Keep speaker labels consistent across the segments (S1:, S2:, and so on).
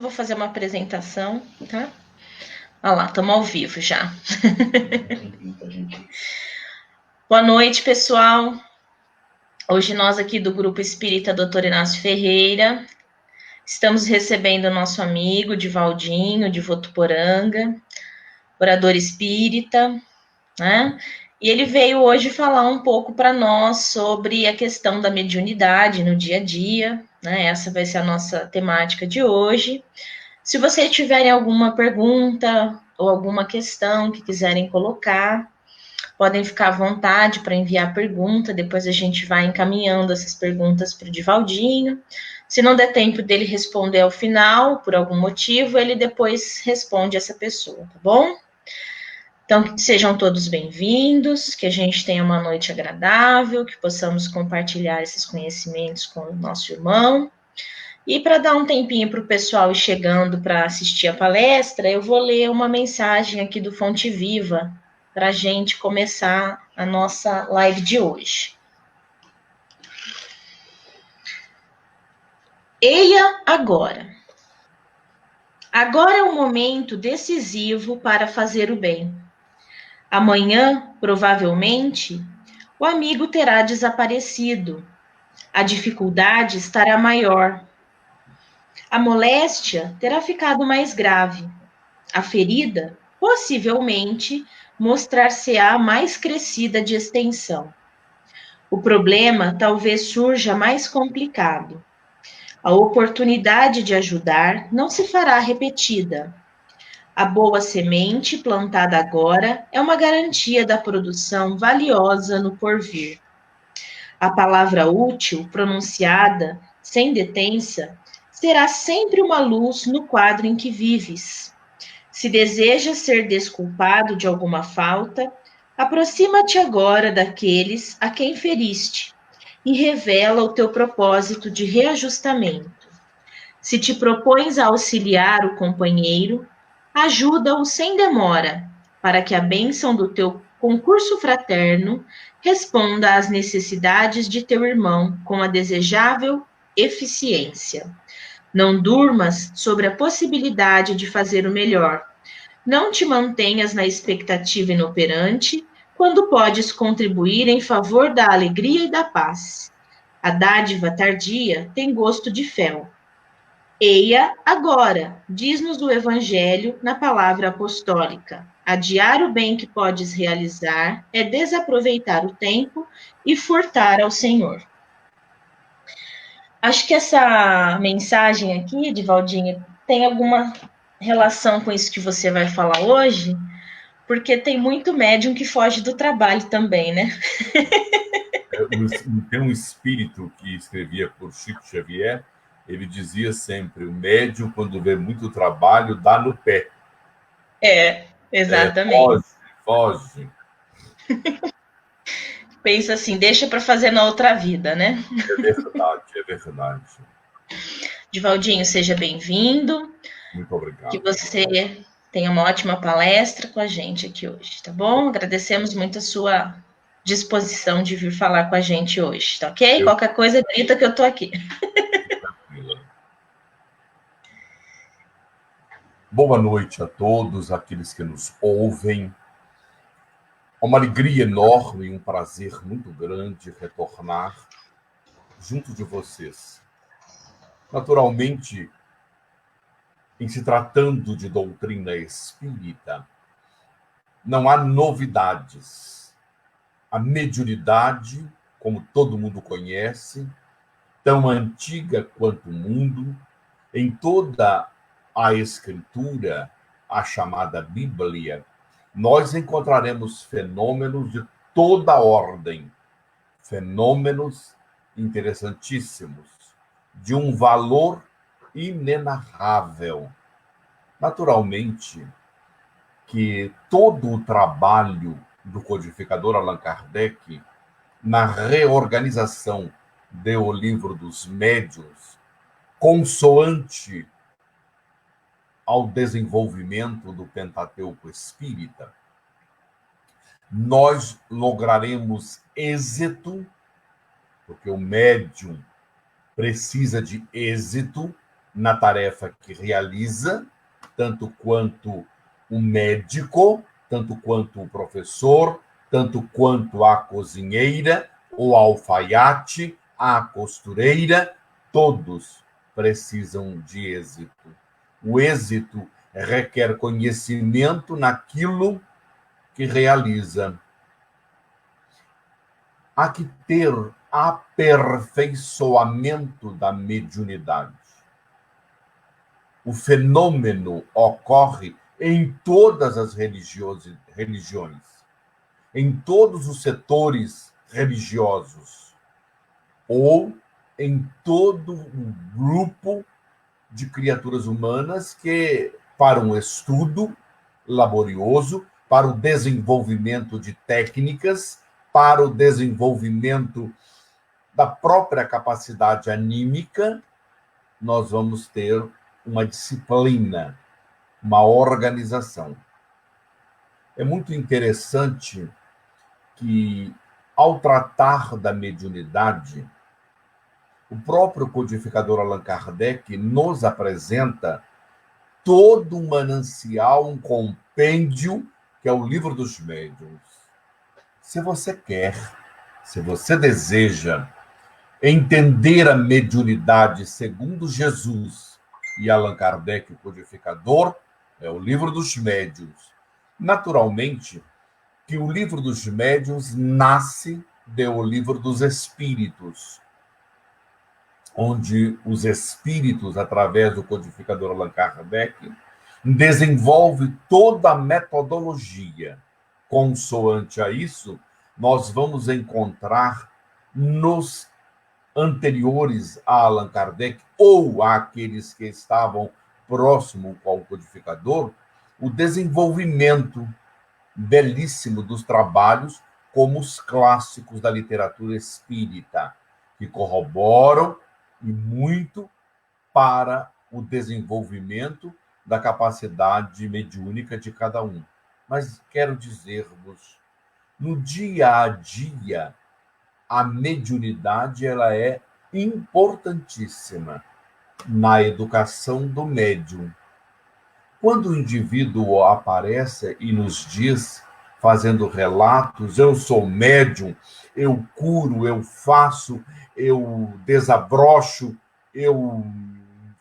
S1: Vou fazer uma apresentação, tá? Olha lá, estamos ao vivo já. Boa noite, pessoal. Hoje nós aqui do Grupo Espírita Dr. Inácio Ferreira estamos recebendo o nosso amigo Divaldinho, de Votuporanga, orador espírita, né? E ele veio hoje falar um pouco para nós sobre a questão da mediunidade no dia a dia, né? Essa vai ser a nossa temática de hoje. Se vocês tiverem alguma pergunta ou alguma questão que quiserem colocar, podem ficar à vontade para enviar pergunta, depois a gente vai encaminhando essas perguntas para o Divaldinho. Se não der tempo dele responder ao final, por algum motivo, ele depois responde essa pessoa, tá bom? Então, que sejam todos bem-vindos, que a gente tenha uma noite agradável, que possamos compartilhar esses conhecimentos com o nosso irmão. E para dar um tempinho para o pessoal ir chegando para assistir a palestra, eu vou ler uma mensagem aqui do Fonte Viva para a gente começar a nossa live de hoje. Eia agora. Agora é um momento decisivo para fazer o bem. Amanhã, provavelmente, o amigo terá desaparecido. A dificuldade estará maior. A moléstia terá ficado mais grave. A ferida, possivelmente, mostrar-se-á mais crescida de extensão. O problema talvez surja mais complicado. A oportunidade de ajudar não se fará repetida. A boa semente plantada agora é uma garantia da produção valiosa no porvir. A palavra útil, pronunciada sem detença, será sempre uma luz no quadro em que vives. Se desejas ser desculpado de alguma falta, aproxima-te agora daqueles a quem feriste e revela o teu propósito de reajustamento. Se te propões a auxiliar o companheiro, ajuda-o sem demora, para que a bênção do teu concurso fraterno responda às necessidades de teu irmão com a desejável eficiência. Não durmas sobre a possibilidade de fazer o melhor. Não te mantenhas na expectativa inoperante, quando podes contribuir em favor da alegria e da paz. A dádiva tardia tem gosto de fel. Eia agora, diz-nos o Evangelho na palavra apostólica. Adiar o bem que podes realizar é desaproveitar o tempo e furtar ao Senhor. Acho que essa mensagem aqui, Divaldinho, tem alguma relação com isso que você vai falar hoje, porque tem muito médium que foge do trabalho também, né?
S2: Tem um espírito que escrevia por Chico Xavier, ele dizia sempre: o médium, quando vê muito trabalho, dá no pé.
S1: Exatamente.
S2: Foge.
S1: Pensa assim, deixa para fazer na outra vida, né?
S2: É verdade, é verdade.
S1: Divaldinho, seja bem-vindo.
S2: Muito obrigado.
S1: Que você tenha uma ótima palestra com a gente aqui hoje, tá bom? Agradecemos muito a sua disposição de vir falar com a gente hoje, tá ok? Qualquer coisa, grita que eu tô aqui.
S2: Boa noite a todos aqueles que nos ouvem. É uma alegria enorme e um prazer muito grande retornar junto de vocês. Naturalmente, em se tratando de doutrina espírita, não há novidades. A mediunidade, como todo mundo conhece, tão antiga quanto o mundo, em toda a Escritura, a chamada Bíblia, nós encontraremos fenômenos de toda ordem, fenômenos interessantíssimos, de um valor inenarrável. Naturalmente que todo o trabalho do codificador Allan Kardec na reorganização do Livro dos Médiuns, consoante ao desenvolvimento do Pentateuco Espírita, nós lograremos êxito, porque o médium precisa de êxito na tarefa que realiza, tanto quanto o médico, tanto quanto o professor, tanto quanto a cozinheira, o alfaiate, a costureira, todos precisam de êxito. O êxito requer conhecimento naquilo que realiza. Há que ter aperfeiçoamento da mediunidade. O fenômeno ocorre em todas as religiões, em todos os setores religiosos, ou em todo o grupo de criaturas humanas que, para um estudo laborioso, para o desenvolvimento de técnicas, para o desenvolvimento da própria capacidade anímica, nós vamos ter uma disciplina, uma organização. É muito interessante que, ao tratar da mediunidade, o próprio codificador Allan Kardec nos apresenta todo um manancial, um compêndio, que é o Livro dos Médiuns. Se você quer, se você deseja entender a mediunidade segundo Jesus e Allan Kardec, o codificador, é o Livro dos Médiuns. Naturalmente, que o Livro dos Médiuns nasce do Livro dos Espíritos, onde os espíritos, através do codificador Allan Kardec, desenvolve toda a metodologia. Consoante a isso, nós vamos encontrar nos anteriores a Allan Kardec, ou àqueles que estavam próximo ao codificador, o desenvolvimento belíssimo dos trabalhos, como os clássicos da literatura espírita, que corroboram e muito para o desenvolvimento da capacidade mediúnica de cada um. Mas quero dizer-vos, no dia a dia, a mediunidade ela é importantíssima na educação do médium. Quando o indivíduo aparece e nos diz, fazendo relatos, eu sou médium, eu curo, eu faço, eu desabrocho, eu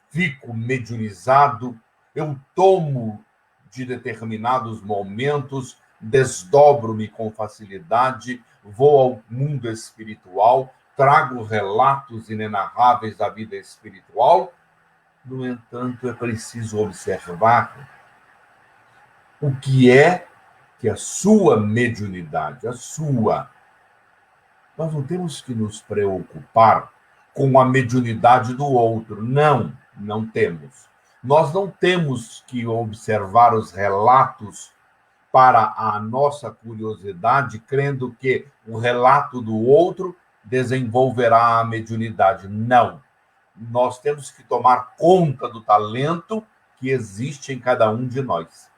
S2: fico mediunizado, eu tomo de determinados momentos, desdobro-me com facilidade, vou ao mundo espiritual, trago relatos inenarráveis da vida espiritual. No entanto, é preciso observar o que é que a sua mediunidade, a sua. Nós não temos que nos preocupar com a mediunidade do outro. Não, não temos. Nós não temos que observar os relatos para a nossa curiosidade, crendo que o relato do outro desenvolverá a mediunidade. Não. Nós temos que tomar conta do talento que existe em cada um de nós.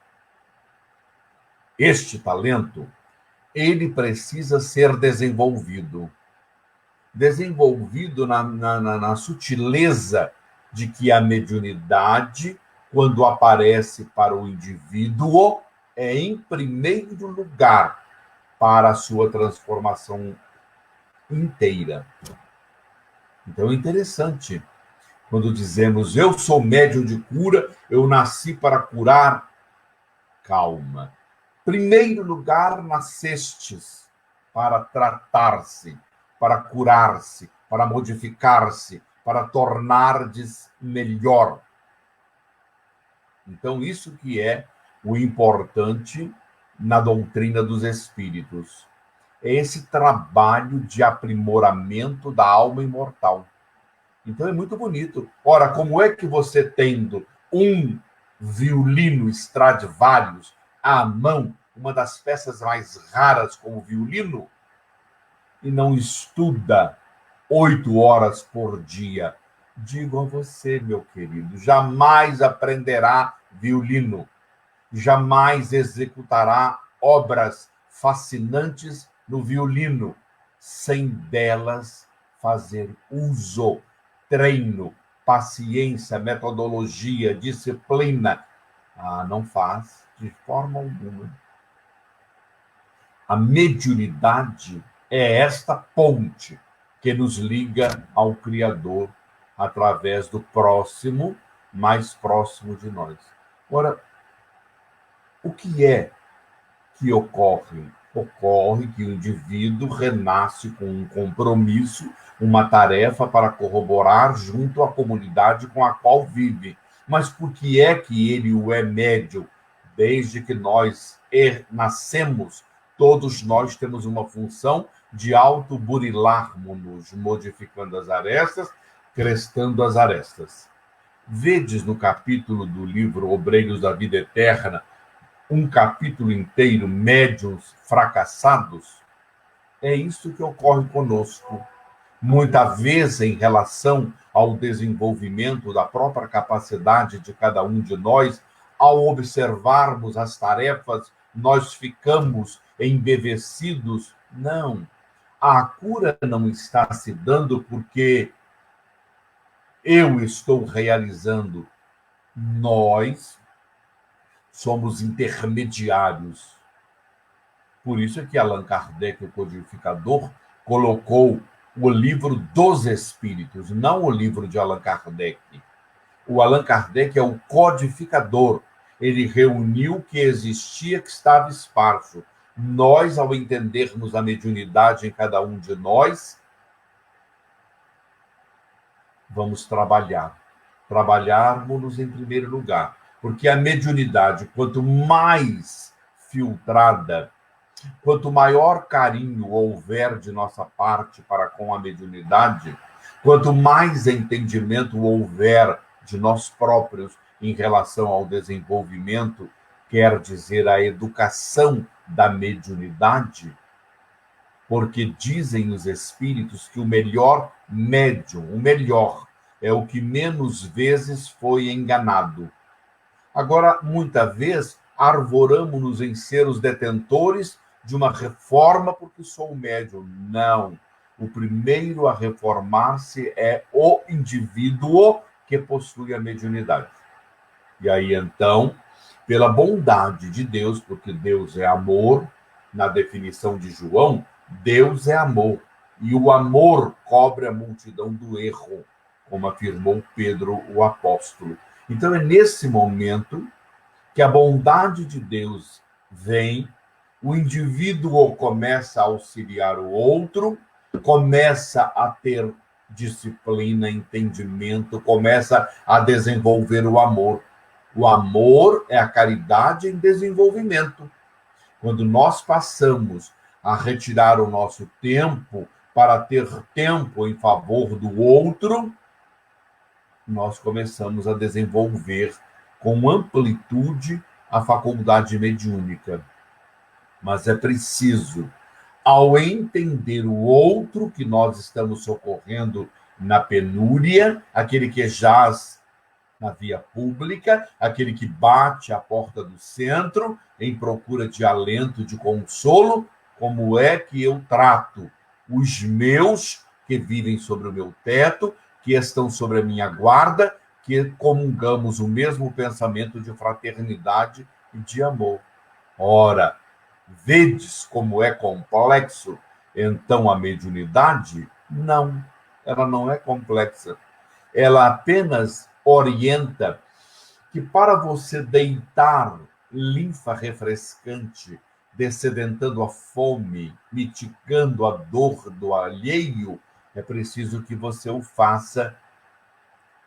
S2: Este talento, ele precisa ser desenvolvido. Desenvolvido na sutileza de que a mediunidade, quando aparece para o indivíduo, é, em primeiro lugar, para a sua transformação inteira. Então é interessante quando dizemos, eu sou médium de cura, eu nasci para curar. Calma. Primeiro lugar, nascestes para tratar-se, para curar-se, para modificar-se, para tornar-se melhor. Então, isso que é o importante na doutrina dos espíritos. É esse trabalho de aprimoramento da alma imortal. Então é muito bonito. Ora, como é que você, tendo um violino Stradivarius à mão, uma das peças mais raras como violino, e não estuda 8 horas por dia? Digo a você, meu querido, jamais aprenderá violino, jamais executará obras fascinantes no violino, sem delas fazer uso, treino, paciência, metodologia, disciplina. Não faz de forma alguma. A mediunidade é esta ponte que nos liga ao Criador através do próximo, mais próximo de nós. Ora, o que é que ocorre? Ocorre que o indivíduo renasce com um compromisso, uma tarefa para corroborar junto à comunidade com a qual vive. Mas por que é que ele o é médium? Desde que nós nascemos, todos nós temos uma função de autoburilarmos-nos, modificando as arestas, crestando as arestas. Vedes no capítulo do livro Obreiros da Vida Eterna, um capítulo inteiro, médiuns fracassados. É isso que ocorre conosco. Muita vez, em relação ao desenvolvimento da própria capacidade de cada um de nós, ao observarmos as tarefas, nós ficamos embevecidos. Não. A cura não está se dando porque eu estou realizando. Nós somos intermediários. Por isso é que Allan Kardec, o codificador, colocou o livro dos Espíritos, não o livro de Allan Kardec. O Allan Kardec é o codificador. Ele reuniu o que existia, que estava esparso. Nós, ao entendermos a mediunidade em cada um de nós, vamos trabalharmos em primeiro lugar, porque a mediunidade, quanto mais filtrada, quanto maior carinho houver de nossa parte para com a mediunidade, quanto mais entendimento houver de nós próprios em relação ao desenvolvimento, quer dizer, a educação da mediunidade, porque dizem os espíritos que o melhor médium, o melhor, é o que menos vezes foi enganado. Agora, muita vez, arvoramos-nos em ser os detentores de uma reforma porque sou médium. Não. O primeiro a reformar-se é o indivíduo que possui a mediunidade. E aí, então, pela bondade de Deus, porque Deus é amor, na definição de João, Deus é amor. E o amor cobre a multidão do erro, como afirmou Pedro, o apóstolo. Então, é nesse momento que a bondade de Deus vem, o indivíduo começa a auxiliar o outro, começa a ter disciplina, entendimento, começa a desenvolver o amor. O amor é a caridade em desenvolvimento. Quando nós passamos a retirar o nosso tempo para ter tempo em favor do outro, nós começamos a desenvolver com amplitude a faculdade mediúnica. Mas é preciso, ao entender o outro que nós estamos socorrendo na penúria, aquele que jaz na via pública, aquele que bate à porta do centro em procura de alento, de consolo, como é que eu trato os meus que vivem sobre o meu teto, que estão sobre a minha guarda, que comungamos o mesmo pensamento de fraternidade e de amor. Ora, vedes como é complexo, então, a mediunidade? Não, ela não é complexa. Ela apenas orienta que para você deitar linfa refrescante, descedentando a fome, mitigando a dor do alheio, é preciso que você o faça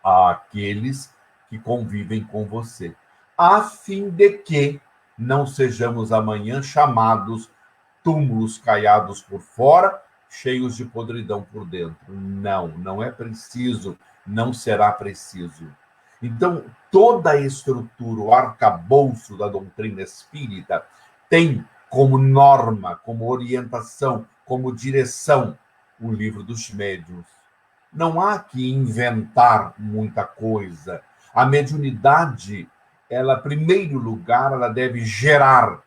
S2: àqueles que convivem com você, a fim de que não sejamos amanhã chamados túmulos caiados por fora, cheios de podridão por dentro. Não, não é preciso, não será preciso. Então, toda a estrutura, o arcabouço da doutrina espírita tem como norma, como orientação, como direção o Livro dos Médiuns. Não há que inventar muita coisa. A mediunidade, ela, em primeiro lugar, ela deve gerar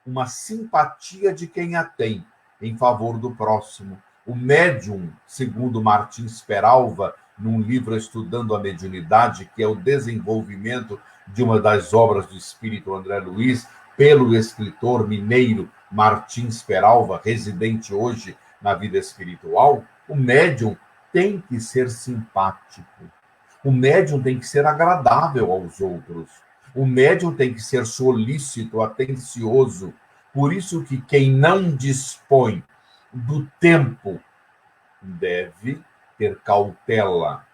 S2: uma simpatia de quem a tem em favor do próximo. O médium, segundo Martins Peralva, num livro Estudando a Mediunidade, que é o desenvolvimento de uma das obras do espírito André Luiz, pelo escritor mineiro Martins Peralva, residente hoje na vida espiritual, o médium tem que ser simpático. O médium tem que ser agradável aos outros. O médium tem que ser solícito, atencioso. Por isso que quem não dispõe do tempo deve ter cautela,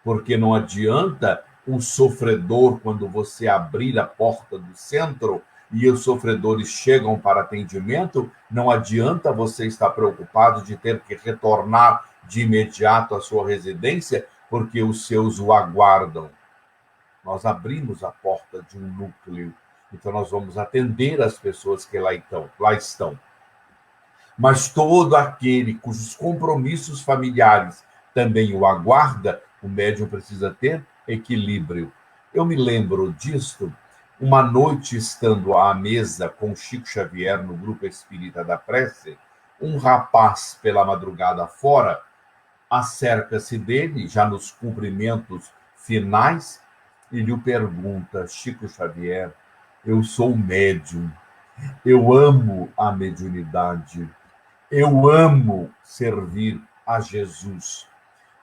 S2: porque não adianta um sofredor, quando você abrir a porta do centro e os sofredores chegam para atendimento, não adianta você estar preocupado de ter que retornar de imediato à sua residência, porque os seus o aguardam. Nós abrimos a porta de um núcleo, então nós vamos atender as pessoas que lá estão. Mas todo aquele cujos compromissos familiares também o aguarda, o médium precisa ter equilíbrio. Eu me lembro disto, uma noite estando à mesa com Chico Xavier no Grupo Espírita da Prece, um rapaz pela madrugada fora acerca-se dele, já nos cumprimentos finais, e lhe pergunta: Chico Xavier, eu sou médium, eu amo a mediunidade, eu amo servir a Jesus.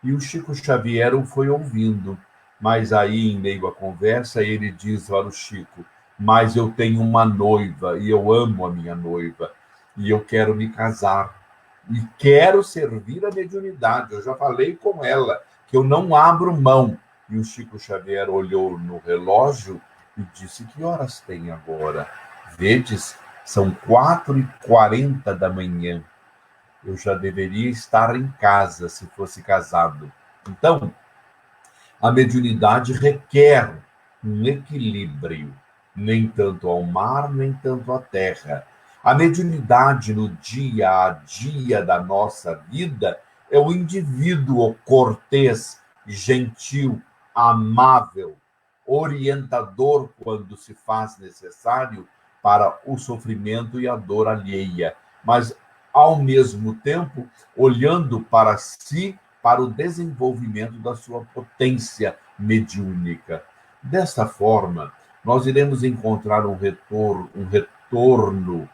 S2: E o Chico Xavier o foi ouvindo, mas aí, em meio à conversa, ele diz para o Chico: mas eu tenho uma noiva, e eu amo a minha noiva, e eu quero me casar, e quero servir a mediunidade. Eu já falei com ela, que eu não abro mão. E o Chico Xavier olhou no relógio e disse: que horas tem agora? Vedes, são 4h40 da manhã. Eu já deveria estar em casa se fosse casado. Então, a mediunidade requer um equilíbrio, nem tanto ao mar, nem tanto à terra. A mediunidade no dia a dia da nossa vida é o indivíduo cortês, gentil, amável, orientador quando se faz necessário para o sofrimento e a dor alheia, mas ao mesmo tempo olhando para si, para o desenvolvimento da sua potência mediúnica. Desta forma, nós iremos encontrar um retorno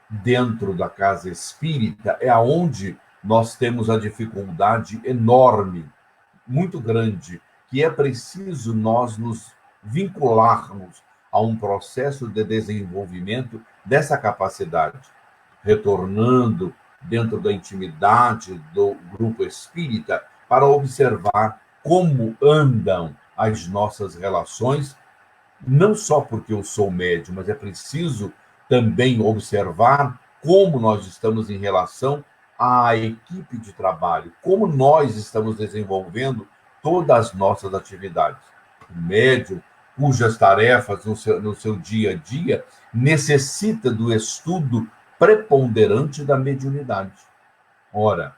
S2: dentro da casa espírita, é aonde nós temos a dificuldade enorme, muito grande, que é preciso nós nos vincularmos a um processo de desenvolvimento dessa capacidade, retornando dentro da intimidade do grupo espírita para observar como andam as nossas relações, não só porque eu sou médium, mas é preciso também observar como nós estamos em relação à equipe de trabalho, como nós estamos desenvolvendo todas as nossas atividades. O médium, cujas tarefas no seu dia a dia necessita do estudo preponderante da mediunidade. Ora,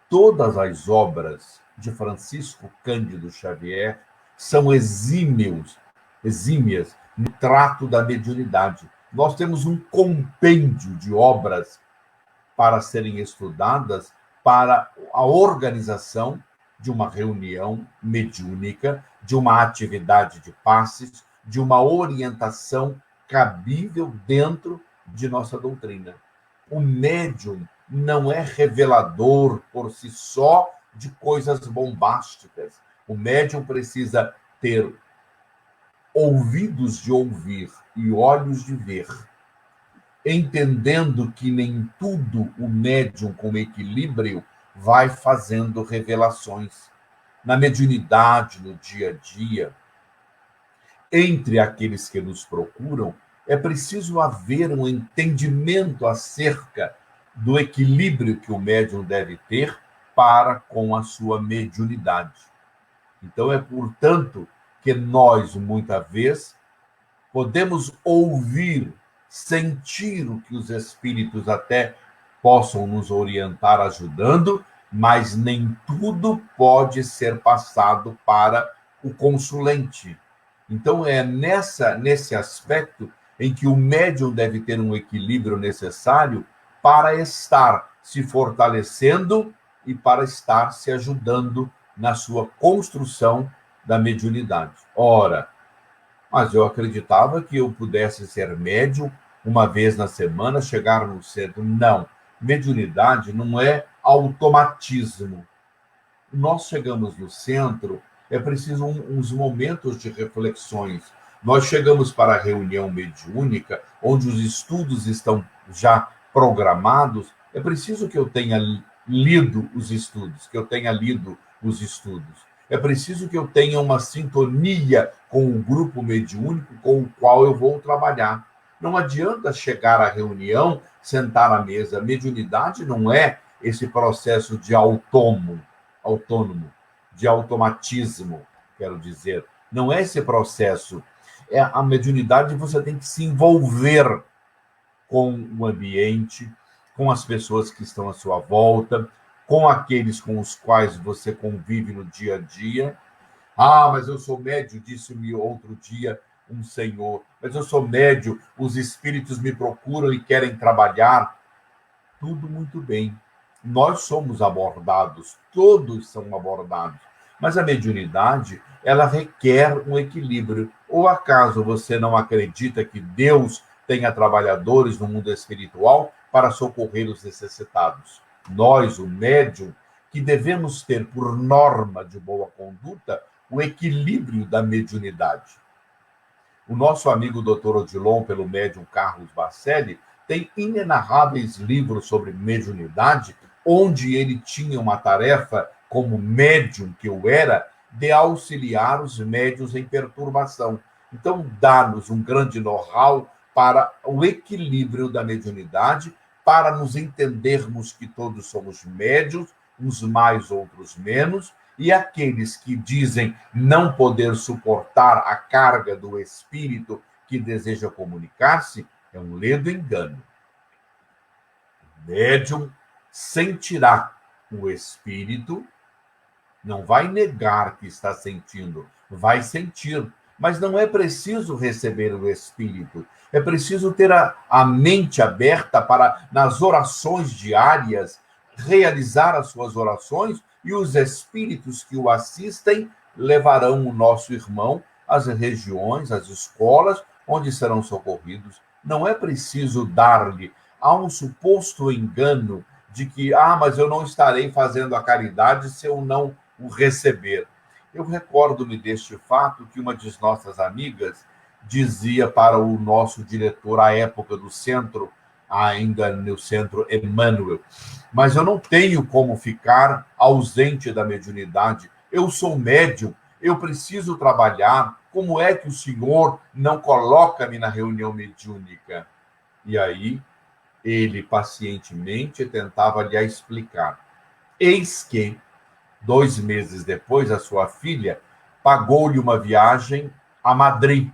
S2: todas as obras de Francisco Cândido Xavier são exímias no trato da mediunidade. Nós temos um compêndio de obras para serem estudadas para a organização de uma reunião mediúnica, de uma atividade de passes, de uma orientação cabível dentro de nossa doutrina. O médium não é revelador por si só de coisas bombásticas. O médium precisa ter ouvidos de ouvir e olhos de ver, entendendo que nem tudo o médium com equilíbrio vai fazendo revelações. Na mediunidade, no dia a dia, entre aqueles que nos procuram, é preciso haver um entendimento acerca do equilíbrio que o médium deve ter para com a sua mediunidade. Então, é, portanto, que nós, muitas vezes, podemos ouvir, sentir o que os espíritos até possam nos orientar ajudando, mas nem tudo pode ser passado para o consulente. Então, é nesse aspecto em que o médium deve ter um equilíbrio necessário para estar se fortalecendo e para estar se ajudando na sua construção da mediunidade. Ora, mas eu acreditava que eu pudesse ser médium uma vez na semana, chegar no centro. Não, mediunidade não é automatismo. Nós chegamos no centro, é preciso uns momentos de reflexões. Nós chegamos para a reunião mediúnica, onde os estudos estão já programados, é preciso que eu tenha lido os estudos, que eu tenha lido os estudos. É preciso que eu tenha uma sintonia com o grupo mediúnico com o qual eu vou trabalhar. Não adianta chegar à reunião, sentar à mesa. Mediunidade não é esse processo de autônomo, de automatismo, quero dizer. Não é esse processo. É a mediunidade, você tem que se envolver com o ambiente, com as pessoas que estão à sua volta, com aqueles com os quais você convive no dia a dia. Ah, mas eu sou médio, disse-me outro dia um senhor. Mas eu sou médio, os espíritos me procuram e querem trabalhar. Tudo muito bem. Nós somos abordados, todos são abordados. Mas a mediunidade, ela requer um equilíbrio. Ou acaso você não acredita que Deus tenha trabalhadores no mundo espiritual para socorrer os necessitados? Nós, o médium, que devemos ter por norma de boa conduta o equilíbrio da mediunidade. O nosso amigo Dr. Odilon, pelo médium Carlos Bacelli, tem inenarráveis livros sobre mediunidade, onde ele tinha uma tarefa, como médium que eu era, de auxiliar os médiuns em perturbação. Então, dá-nos um grande know-how para o equilíbrio da mediunidade, para nos entendermos que todos somos médiuns, uns mais, outros menos, e aqueles que dizem não poder suportar a carga do espírito que deseja comunicar-se, é um ledo engano. O médium sentirá o espírito, não vai negar que está sentindo, vai sentir, mas não é preciso receber o espírito, é preciso ter a mente aberta para, nas orações diárias, realizar as suas orações, e os espíritos que o assistem levarão o nosso irmão às regiões, às escolas, onde serão socorridos. Não é preciso dar-lhe. Há um suposto engano de que, mas eu não estarei fazendo a caridade se eu não o receber. Eu recordo-me deste fato que uma de nossas amigas dizia para o nosso diretor, à época do centro, ainda no Centro Emmanuel, mas eu não tenho como ficar ausente da mediunidade. Eu sou médium, eu preciso trabalhar. Como é que o senhor não coloca-me na reunião mediúnica? E aí, ele pacientemente tentava lhe explicar. Eis que, 2 meses depois, a sua filha pagou-lhe uma viagem a Madrid,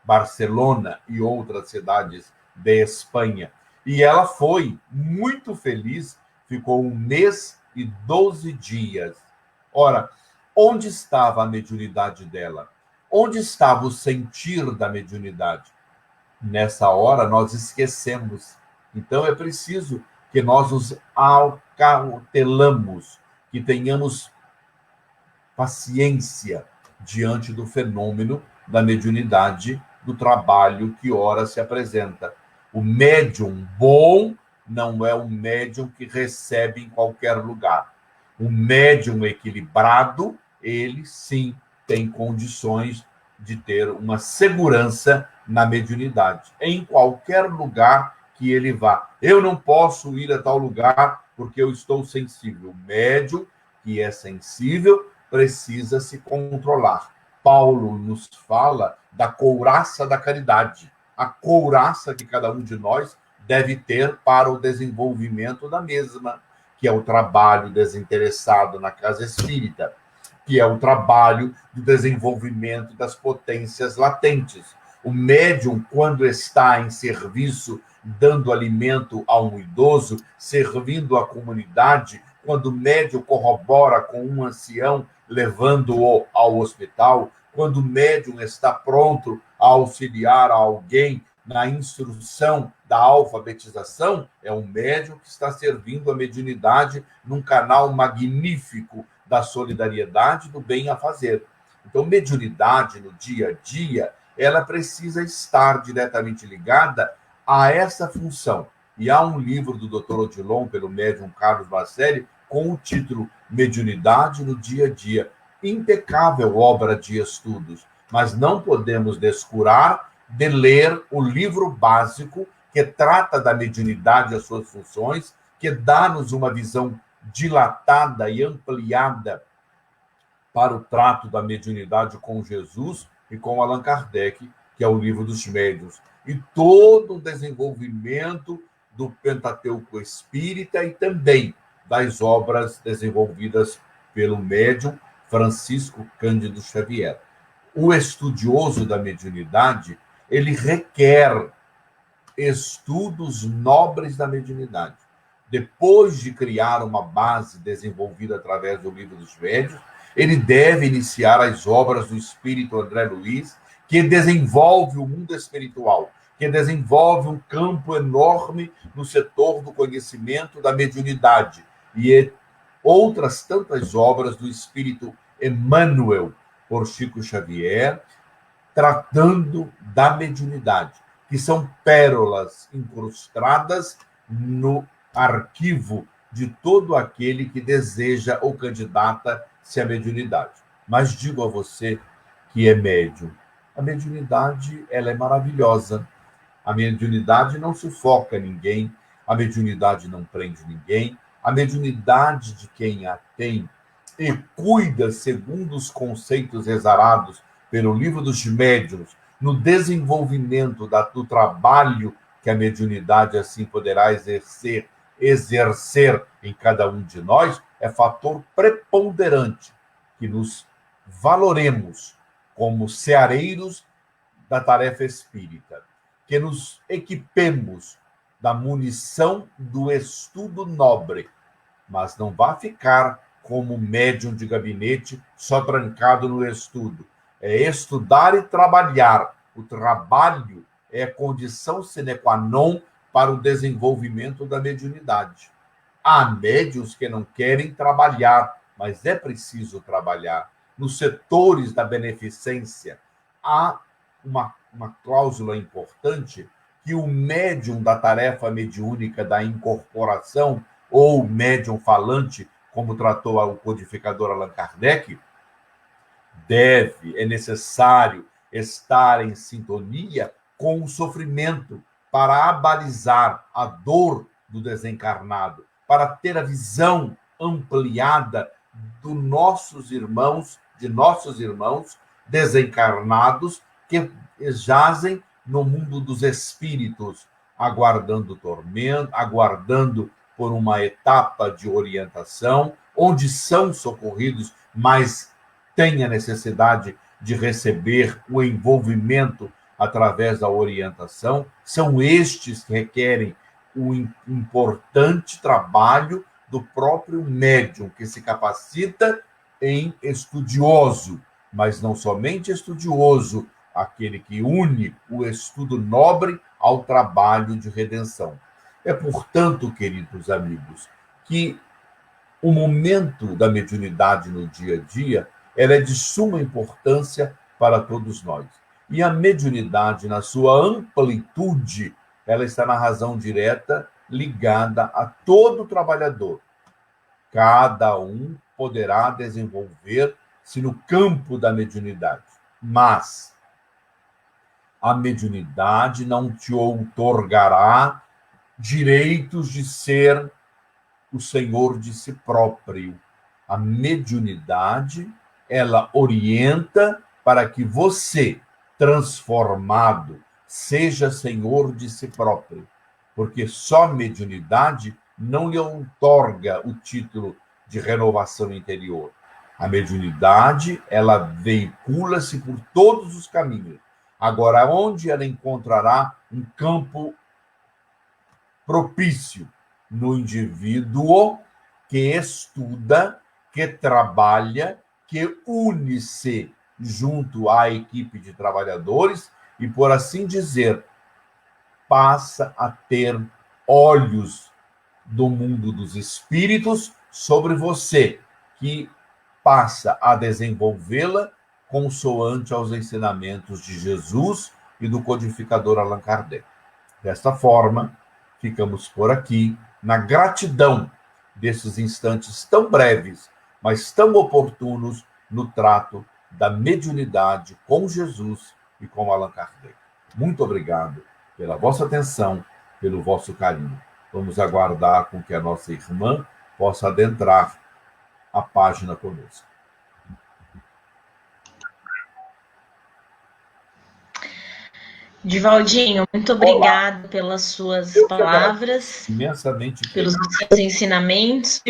S2: Barcelona e outras cidades de Espanha. E ela foi muito feliz, ficou 1 mês e 12 dias. Ora, onde estava a mediunidade dela? Onde estava o sentir da mediunidade? Nessa hora, nós esquecemos. Então, é preciso que nós nos acautelamos, que tenhamos paciência diante do fenômeno da mediunidade, do trabalho que ora se apresenta. O médium bom não é um médium que recebe em qualquer lugar. O médium equilibrado, ele sim tem condições de ter uma segurança na mediunidade, em qualquer lugar que ele vá. Eu não posso ir a tal lugar porque eu estou sensível. O médium que é sensível precisa se controlar. Paulo nos fala da couraça da caridade, a couraça que cada um de nós deve ter para o desenvolvimento da mesma, que é o trabalho desinteressado na casa espírita, que é o trabalho do desenvolvimento das potências latentes. O médium, quando está em serviço, dando alimento a um idoso, servindo a comunidade, quando o médium corrobora com um ancião, levando-o ao hospital, quando o médium está pronto a auxiliar a alguém na instrução da alfabetização, é um médium que está servindo a mediunidade num canal magnífico da solidariedade, do bem a fazer. Então, mediunidade no dia a dia, ela precisa estar diretamente ligada a essa função. E há um livro do Dr. Odilon, pelo médium Carlos Bacelli, com o título Mediunidade no Dia a Dia. Impecável obra de estudos, mas não podemos descurar de ler o livro básico que trata da mediunidade e as suas funções, que dá-nos uma visão dilatada e ampliada para o trato da mediunidade com Jesus e com Allan Kardec, que é o livro dos médiuns, e todo o desenvolvimento do Pentateuco Espírita e também das obras desenvolvidas pelo médium Francisco Cândido Xavier. O estudioso da mediunidade, ele requer estudos nobres da mediunidade. Depois de criar uma base desenvolvida através do livro dos médiuns, ele deve iniciar as obras do espírito André Luiz, que desenvolve o mundo espiritual, que desenvolve um campo enorme no setor do conhecimento da mediunidade, e outras tantas obras do espírito Emmanuel, por Chico Xavier, tratando da mediunidade, que são pérolas incrustadas no arquivo de todo aquele que deseja ou candidata-se à mediunidade. Mas digo a você que é médium, a mediunidade ela é maravilhosa. A mediunidade não sufoca ninguém, a mediunidade não prende ninguém, a mediunidade de quem a tem e cuida segundo os conceitos exarados pelo livro dos médiuns, no desenvolvimento do trabalho que a mediunidade assim poderá exercer em cada um de nós, é fator preponderante que nos valoremos como ceareiros da tarefa espírita, que nos equipemos da munição do estudo nobre, mas não vá ficar como médium de gabinete só trancado no estudo. É estudar e trabalhar. O trabalho é condição sine qua non para o desenvolvimento da mediunidade. Há médiuns que não querem trabalhar, mas é preciso trabalhar. Nos setores da beneficência, há uma cláusula importante que o médium da tarefa mediúnica da incorporação, ou médium falante, como tratou o codificador Allan Kardec, é necessário estar em sintonia com o sofrimento para abalizar a dor do desencarnado, para ter a visão ampliada de nossos irmãos desencarnados que jazem no mundo dos espíritos, aguardando tormento, aguardando por uma etapa de orientação, onde são socorridos, mas têm a necessidade de receber o envolvimento através da orientação. São estes que requerem o importante trabalho do próprio médium, que se capacita em estudioso, mas não somente estudioso, aquele que une o estudo nobre ao trabalho de redenção. É, portanto, queridos amigos, que o momento da mediunidade no dia a dia, ela é de suma importância para todos nós. E a mediunidade, na sua amplitude, ela está na razão direta ligada a todo trabalhador. Cada um poderá desenvolver-se no campo da mediunidade, mas a mediunidade não te outorgará direitos de ser o senhor de si próprio. A mediunidade, ela orienta para que você, transformado, seja senhor de si próprio, porque só mediunidade não lhe outorga o título de renovação interior. A mediunidade, ela veicula-se por todos os caminhos. Agora, onde ela encontrará um campo propício? No indivíduo que estuda, que trabalha, que une-se junto à equipe de trabalhadores e, por assim dizer, passa a ter olhos do mundo dos espíritos sobre você, que passa a desenvolvê-la consoante aos ensinamentos de Jesus e do codificador Allan Kardec. Desta forma, ficamos por aqui, na gratidão desses instantes tão breves, mas tão oportunos no trato da mediunidade com Jesus e com Allan Kardec. Muito obrigado pela vossa atenção, pelo vosso carinho. Vamos aguardar com que a nossa irmã possa adentrar a página conosco.
S1: Divaldinho, muito obrigado pelas suas palavras,
S2: imensamente
S1: pelos seus ensinamentos.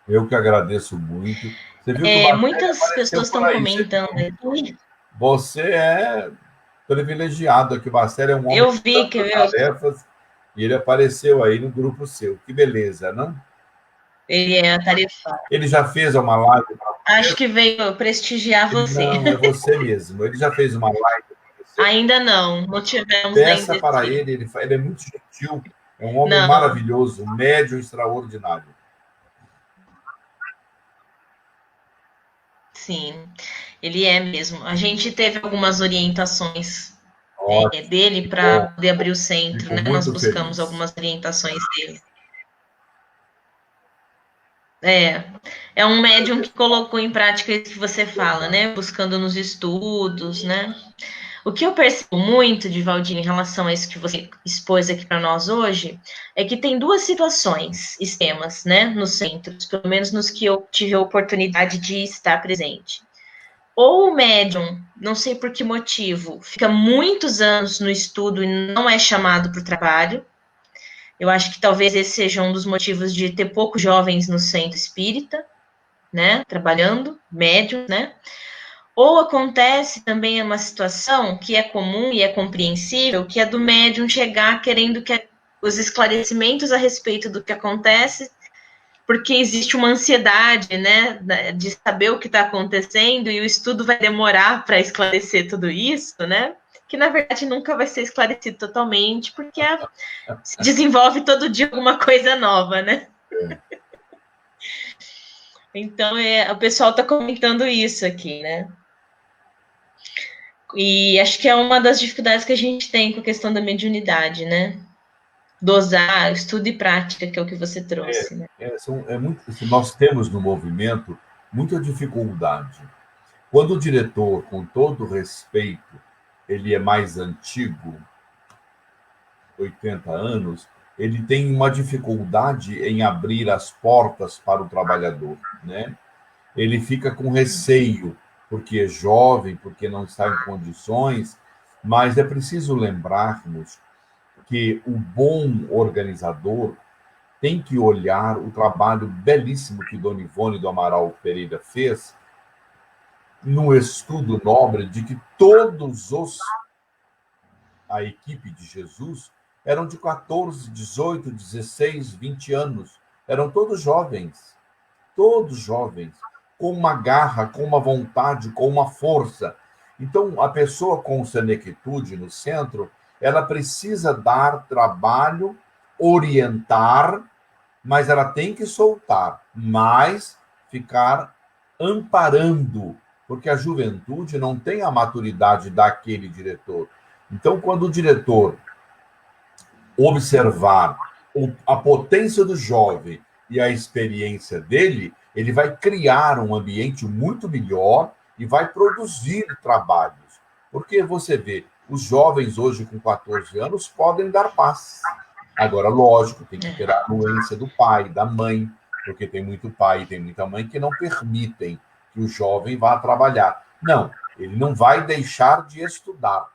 S2: Eu que agradeço muito. Você viu que
S1: muitas pessoas estão comentando aqui.
S2: Você é privilegiado aqui. O Marcelo é um homem
S1: eu vi
S2: de tarefas e ele apareceu aí no grupo seu. Que beleza, não?
S1: Ele é atarefado.
S2: Ele já fez uma live?
S1: Acho que veio prestigiar você.
S2: Não, é você mesmo. Ele já fez uma live?
S1: Ainda não tivemos
S2: Peça para ele é muito gentil, é um homem maravilhoso, um médium extraordinário.
S1: Sim, ele é mesmo. A gente teve algumas orientações dele para poder abrir o centro, né? Nós buscamos algumas orientações dele. É um médium que colocou em prática isso que você fala, né? Buscando nos estudos, né? O que eu percebo muito, Divaldinho, em relação a isso que você expôs aqui para nós hoje, é que tem duas situações extremas, né, nos centros, pelo menos nos que eu tive a oportunidade de estar presente. Ou o médium, não sei por que motivo, fica muitos anos no estudo e não é chamado para o trabalho. Eu acho que talvez esse seja um dos motivos de ter poucos jovens no centro espírita, né, trabalhando, médium, né? Ou acontece também uma situação que é comum e é compreensível, que é do médium chegar querendo que os esclarecimentos a respeito do que acontece, porque existe uma ansiedade, né, de saber o que está acontecendo e o estudo vai demorar para esclarecer tudo isso, né? Que na verdade nunca vai ser esclarecido totalmente, porque se desenvolve todo dia alguma coisa nova, né? Então o pessoal está comentando isso aqui, né? E acho que é uma das dificuldades que a gente tem com a questão da mediunidade, né? Dosar, estudo e prática, que é o que você trouxe. Né?
S2: Nós temos no movimento muita dificuldade. Quando o diretor, com todo respeito, ele é mais antigo, 80 anos, ele tem uma dificuldade em abrir as portas para o trabalhador, né? Ele fica com receio, porque é jovem, porque não está em condições, mas é preciso lembrarmos que o bom organizador tem que olhar o trabalho belíssimo que Dona Ivone do Amaral Pereira fez no estudo nobre de que a equipe de Jesus eram de 14, 18, 16, 20 anos. Eram todos jovens, com uma garra, com uma vontade, com uma força. Então, a pessoa com senectude no centro, ela precisa dar trabalho, orientar, mas ela tem que soltar, mas ficar amparando, porque a juventude não tem a maturidade daquele diretor. Então, quando o diretor observar a potência do jovem e a experiência dele, ele vai criar um ambiente muito melhor e vai produzir trabalhos. Porque você vê, os jovens hoje com 14 anos podem dar paz. Agora, lógico, tem que ter a anuência do pai, da mãe, porque tem muito pai e tem muita mãe que não permitem que o jovem vá trabalhar. Não, ele não vai deixar de estudar.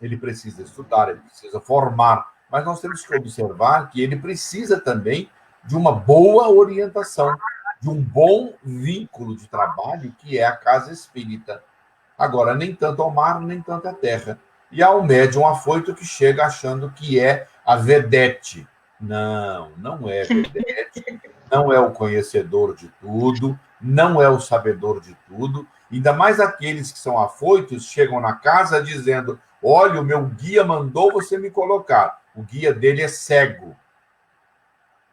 S2: Ele precisa estudar, ele precisa formar, mas nós temos que observar que ele precisa também de uma boa orientação, de um bom vínculo de trabalho, que é a casa espírita. Agora, nem tanto ao mar, nem tanto à terra. E há um médium afoito que chega achando que é a vedete. Não, não é vedete, não é o conhecedor de tudo, não é o sabedor de tudo, Ainda mais aqueles que são afoitos, chegam na casa dizendo: olha, o meu guia mandou você me colocar. O guia dele é cego.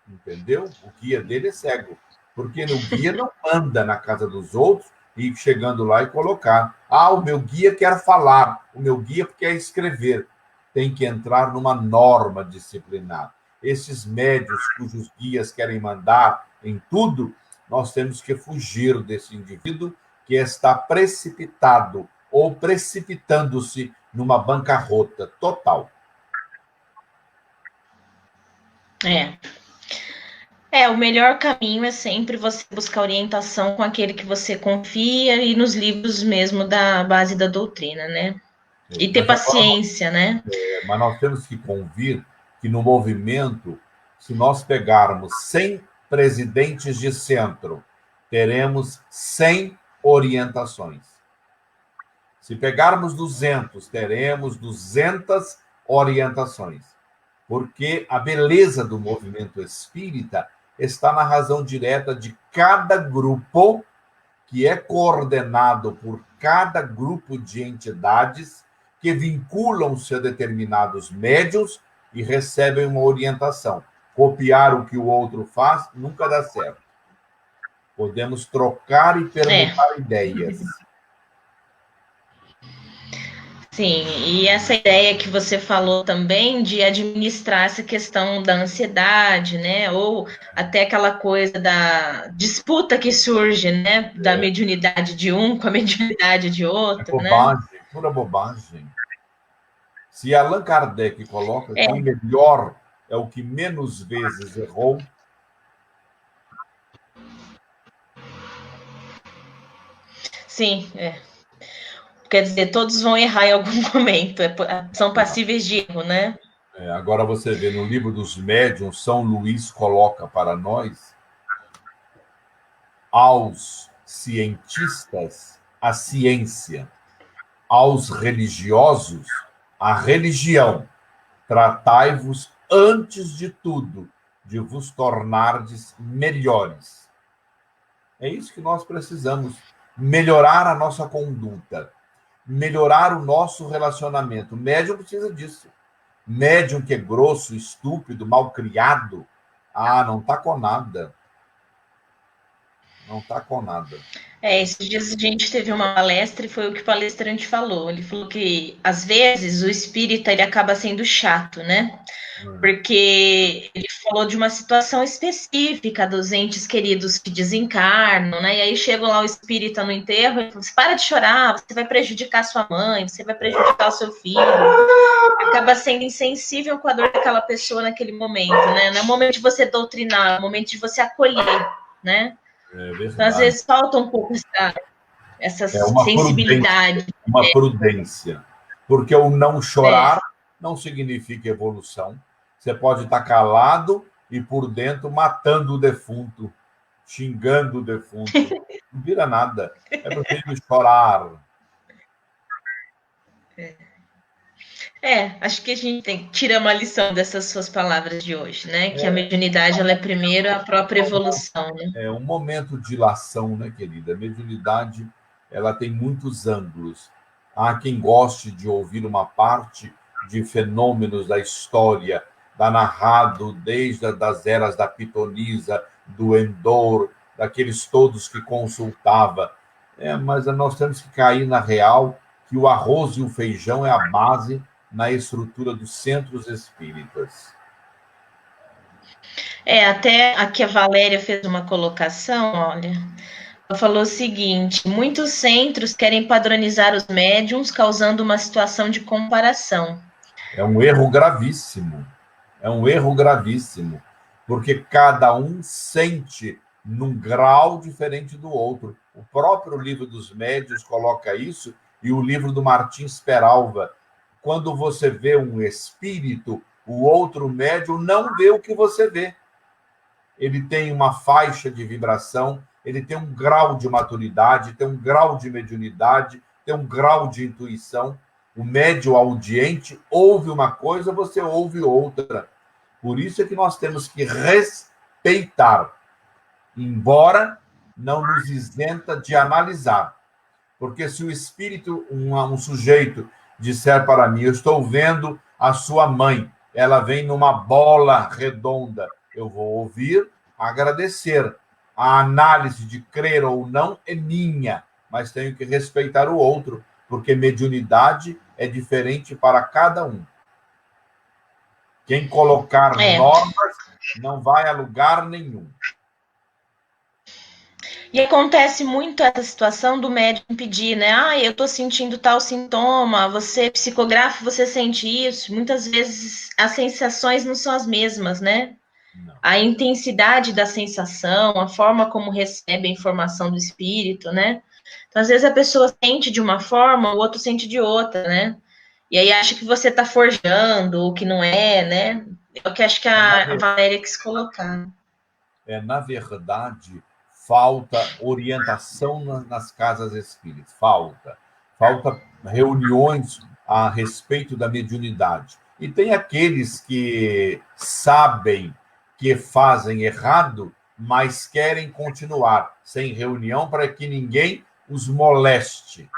S2: Entendeu? O guia dele é cego. Porque o guia não anda na casa dos outros e chegando lá e colocar. Ah, o meu guia quer falar. O meu guia quer escrever. Tem que entrar numa norma disciplinar. Esses médios cujos guias querem mandar em tudo, nós temos que fugir desse indivíduo que está precipitado ou precipitando-se numa bancarrota total.
S1: O melhor caminho é sempre você buscar orientação com aquele que você confia e nos livros mesmo da base da doutrina, né? E ter paciência, né?
S2: Mas nós temos que convir que no movimento, se nós pegarmos 100 presidentes de centro, teremos 100 orientações. Se pegarmos 200, teremos 200 orientações. Porque a beleza do movimento espírita está na razão direta de cada grupo, que é coordenado por cada grupo de entidades que vinculam-se a determinados médiuns e recebem uma orientação. Copiar o que o outro faz nunca dá certo. Podemos trocar e permutar ideias.
S1: Sim, e essa ideia que você falou também de administrar essa questão da ansiedade, né? Ou até aquela coisa da disputa que surge, né? Da mediunidade de um com a mediunidade de outro,
S2: bobagem, né? Pura bobagem. Se Allan Kardec coloca que o melhor é o que menos vezes errou.
S1: Sim, Quer dizer, todos vão errar em algum momento, são passíveis de erro, né?
S2: Agora você vê no livro dos médiuns, São Luís coloca para nós: aos cientistas, a ciência; aos religiosos, a religião. Tratai-vos, antes de tudo, de vos tornardes melhores. É isso que nós precisamos: melhorar a nossa conduta, melhorar o nosso relacionamento. O médium precisa disso. Médium que é grosso, estúpido, mal criado, não está com nada. Não está com nada.
S1: Esses dias a gente teve uma palestra e foi o que o palestrante falou. Ele falou que, às vezes, o espírita ele acaba sendo chato, né? Porque ele falou de uma situação específica dos entes queridos que desencarnam, né? E aí chega lá o espírita no enterro e fala: para de chorar, você vai prejudicar sua mãe, você vai prejudicar o seu filho. Acaba sendo insensível com a dor daquela pessoa naquele momento, né? Não é o momento de você doutrinar, é o momento de você acolher, né? Então, às vezes, falta um pouco essa sensibilidade.
S2: Uma prudência. Porque o não chorar não significa evolução. Você pode estar calado e por dentro matando o defunto, xingando o defunto. Não vira nada. É preciso chorar.
S1: Acho que a gente tem que tirar uma lição dessas suas palavras de hoje, né? Que a mediunidade ela é primeiro a própria evolução, né?
S2: É um momento de ilação, né, querida? A mediunidade ela tem muitos ângulos. Há quem goste de ouvir uma parte de fenômenos da história, da narrado desde das eras da pitonisa, do Endor, daqueles todos que consultava. Mas nós temos que cair na real que o arroz e o feijão é a base na estrutura dos centros espíritas.
S1: Até aqui a Valéria fez uma colocação, olha. Ela falou o seguinte: muitos centros querem padronizar os médiums, causando uma situação de comparação.
S2: É um erro gravíssimo. É um erro gravíssimo. Porque cada um sente num grau diferente do outro. O próprio livro dos médiuns coloca isso, e o livro do Martins Peralva. Quando você vê um espírito, o outro médium não vê o que você vê. Ele tem uma faixa de vibração, ele tem um grau de maturidade, tem um grau de mediunidade, tem um grau de intuição. O médium audiente ouve uma coisa, você ouve outra. Por isso é que nós temos que respeitar, embora não nos isenta de analisar. Porque se o espírito, um sujeito, disser para mim, eu estou vendo a sua mãe, ela vem numa bola redonda, eu vou ouvir, agradecer. A análise de crer ou não é minha, mas tenho que respeitar o outro, porque mediunidade é diferente para cada um. Quem colocar normas não vai a lugar nenhum.
S1: E acontece muito essa situação do médium pedir, né? Ah, eu tô sentindo tal sintoma, você psicografa, você sente isso. Muitas vezes as sensações não são as mesmas, né?
S2: Não.
S1: A intensidade da sensação, a forma como recebe a informação do espírito, né? Então, às vezes a pessoa sente de uma forma, o outro sente de outra, né? E aí acha que você tá forjando, o que não é, né? É o que acho que a Valéria quis colocar.
S2: Na verdade, falta orientação nas casas espíritas. Falta reuniões a respeito da mediunidade. E tem aqueles que sabem que fazem errado, mas querem continuar sem reunião para que ninguém os moleste.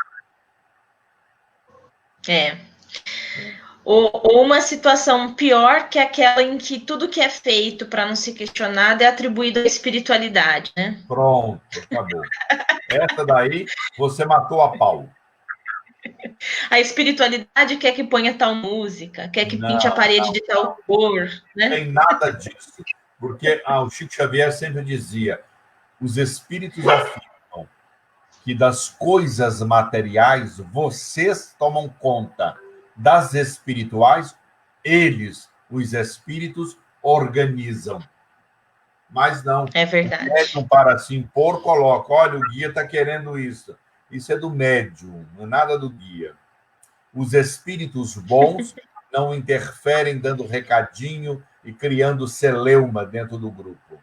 S1: Ou uma situação pior que aquela em que tudo que é feito para não ser questionado é atribuído à espiritualidade, né?
S2: Pronto, acabou. Essa daí você matou a pau.
S1: A espiritualidade quer que ponha tal música, quer que pinte a parede de tal cor, né?
S2: Não tem nada disso. Porque o Chico Xavier sempre dizia: os espíritos afirmam que das coisas materiais vocês tomam conta, das espirituais, eles, os espíritos, organizam. Mas não.
S1: É verdade.
S2: O médium, para se impor, coloca: olha, o guia está querendo isso. Isso é do médium, não é nada do guia. Os espíritos bons não interferem dando recadinho e criando celeuma dentro do grupo.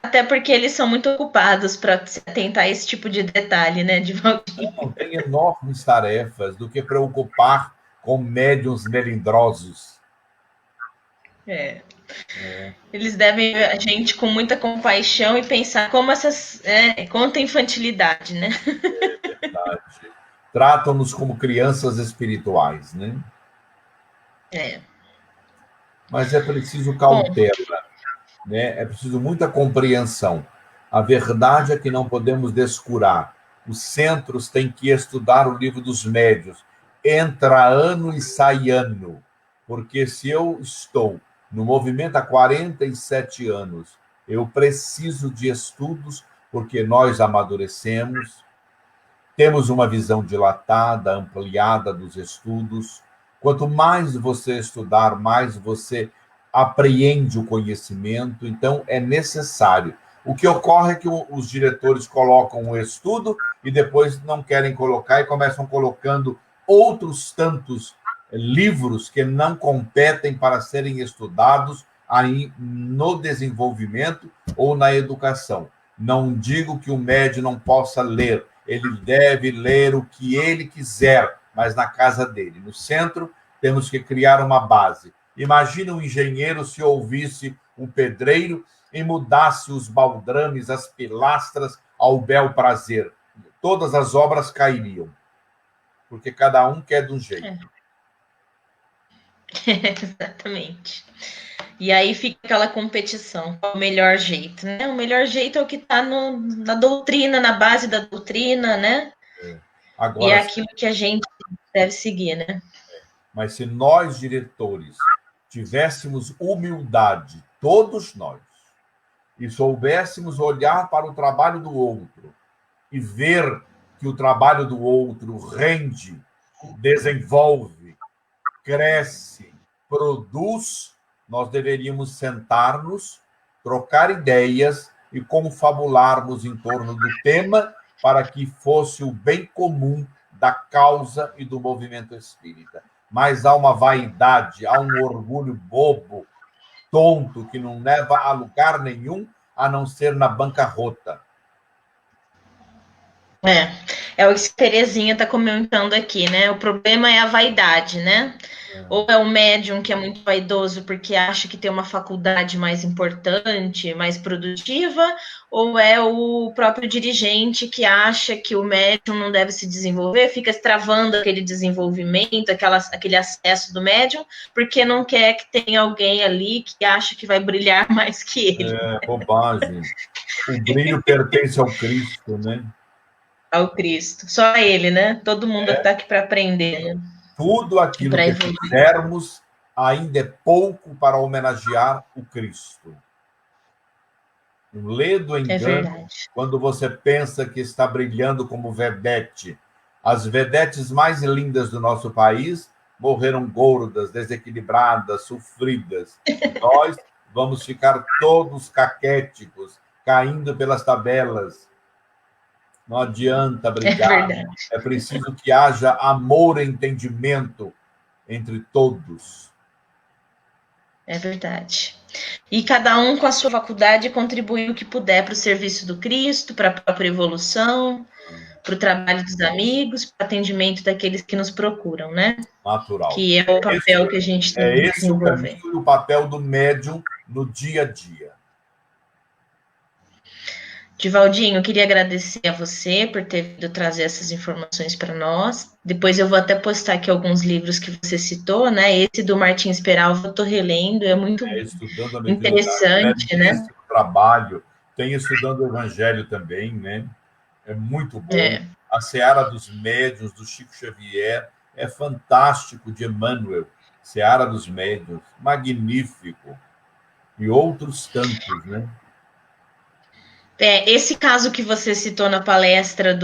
S1: Até porque eles são muito ocupados para se atentar a esse tipo de detalhe, né, Divaldir?
S2: Não, tem enormes tarefas do que preocupar com médiuns melindrosos.
S1: Eles devem ver a gente com muita compaixão e pensar como essas. Quanta infantilidade, né?
S2: É verdade. Tratam-nos como crianças espirituais, né? Mas é preciso cautela, né? É preciso muita compreensão. A verdade é que não podemos descurar. Os centros têm que estudar o livro dos médios. Entra ano e sai ano. Porque se eu estou no movimento há 47 anos, eu preciso de estudos, porque nós amadurecemos, temos uma visão dilatada, ampliada dos estudos. Quanto mais você estudar, mais você apreende o conhecimento, então é necessário. O que ocorre é que os diretores colocam o estudo e depois não querem colocar e começam colocando outros tantos livros que não competem para serem estudados aí no desenvolvimento ou na educação. Não digo que o médio não possa ler, ele deve ler o que ele quiser, mas na casa dele. No centro, temos que criar uma base. Imagina um engenheiro se ouvisse um pedreiro e mudasse os baldrames, as pilastras ao bel prazer. Todas as obras cairiam, porque cada um quer de um jeito.
S1: Exatamente. E aí fica aquela competição, qual o melhor jeito, né? O melhor jeito é o que está na doutrina, na base da doutrina, né?
S2: Agora,
S1: e é aquilo que a gente deve seguir, né?
S2: Mas se nós, diretores, tivéssemos humildade, todos nós, e soubéssemos olhar para o trabalho do outro e ver que o trabalho do outro rende, desenvolve, cresce, produz, nós deveríamos sentar-nos, trocar ideias e confabularmos em torno do tema para que fosse o bem comum da causa e do movimento espírita. Mas há uma vaidade, há um orgulho bobo, tonto, que não leva a lugar nenhum, a não ser na bancarrota.
S1: É o que a Terezinha está comentando aqui, né? O problema é a vaidade, né? Ou é o médium que é muito vaidoso porque acha que tem uma faculdade mais importante, mais produtiva, ou é o próprio dirigente que acha que o médium não deve se desenvolver, fica travando aquele desenvolvimento, aquele acesso do médium, porque não quer que tenha alguém ali que acha que vai brilhar mais que ele.
S2: É bobagem. O brilho pertence ao Cristo, né?
S1: Ao Cristo. Só a ele, né? Todo mundo está aqui para aprender, né?
S2: Tudo aquilo
S1: Para
S2: que
S1: evoluir.
S2: fizermos ainda é pouco para homenagear o Cristo. Um ledo
S1: É
S2: engano
S1: verdade.
S2: quando você pensa que está brilhando como vedete. As vedetes mais lindas do nosso país morreram gordas, desequilibradas, sofridas. E nós vamos ficar todos caquéticos, caindo pelas tabelas. Não adianta
S1: É
S2: brigar.
S1: verdade.
S2: É preciso que haja amor e entendimento entre todos.
S1: É verdade. E cada um com a sua faculdade contribui o que puder para o serviço do Cristo, para a própria evolução, para o trabalho dos amigos, para o atendimento daqueles que nos procuram, né?
S2: Natural.
S1: Que é o papel que a gente tem que
S2: É esse o caminho
S1: desenvolver.
S2: e o papel do médium no dia a dia.
S1: Divaldinho, eu queria agradecer a você por ter vindo trazer essas informações para nós. Depois eu vou até postar aqui alguns livros que você citou, né? Esse do Martins Peralva eu estou relendo, é muito
S2: Estudando a mediunidade.
S1: interessante, né?
S2: Belíssimo trabalho. Tem estudando o Evangelho também, né? É muito bom.
S1: É,
S2: A Seara dos Médiuns, do Chico Xavier, é fantástico, de Emmanuel. Seara dos Médiuns, magnífico. E outros tantos, né?
S1: esse caso que você citou na palestra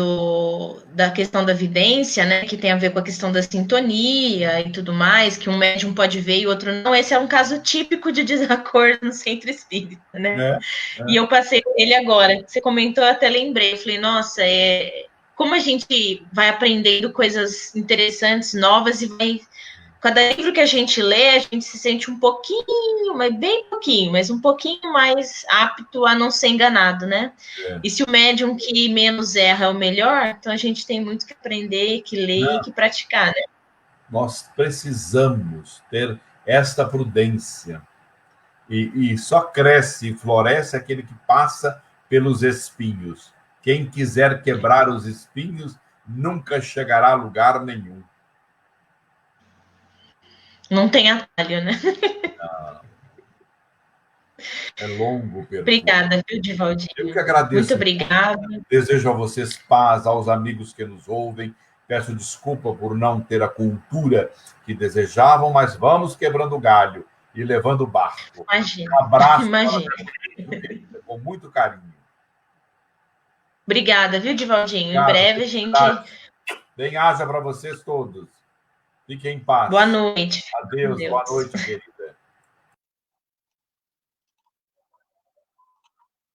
S1: da questão da vidência, né, que tem a ver com a questão da sintonia e tudo mais, que um médium pode ver e o outro não, esse é um caso típico de desacordo no centro espírita, né?
S2: É,
S1: E eu passei por ele agora. Você comentou, eu até lembrei. Eu falei, nossa, como a gente vai aprendendo coisas interessantes, novas, e vai. Cada livro que a gente lê, a gente se sente um pouquinho, mas bem pouquinho, mas um pouquinho mais apto a não ser enganado, né?
S2: é.
S1: E se o médium que menos erra é o melhor, então a gente tem muito que aprender, que ler e que praticar, né?
S2: Nós precisamos ter esta prudência. E só cresce e floresce aquele que passa pelos espinhos. Quem quiser quebrar os espinhos nunca chegará a lugar nenhum.
S1: Não tem atalho, né?
S2: É longo o percurso.
S1: Obrigada, viu,
S2: Eu que
S1: Divaldinho? Muito
S2: agradeço.
S1: obrigada.
S2: Desejo a vocês paz, aos amigos que nos ouvem. Peço desculpa por não ter a cultura que desejavam, mas vamos quebrando galho e levando o barco.
S1: Imagina,
S2: Um abraço para
S1: imagina.
S2: vocês, querida, com muito carinho.
S1: Obrigada, viu, Divaldinho? Em
S2: Obrigado,
S1: breve a gente.
S2: bem haja para vocês todos. Fiquem em
S1: Boa
S2: paz.
S1: noite. Com
S2: Adeus, boa
S1: Deus.
S2: noite, querido.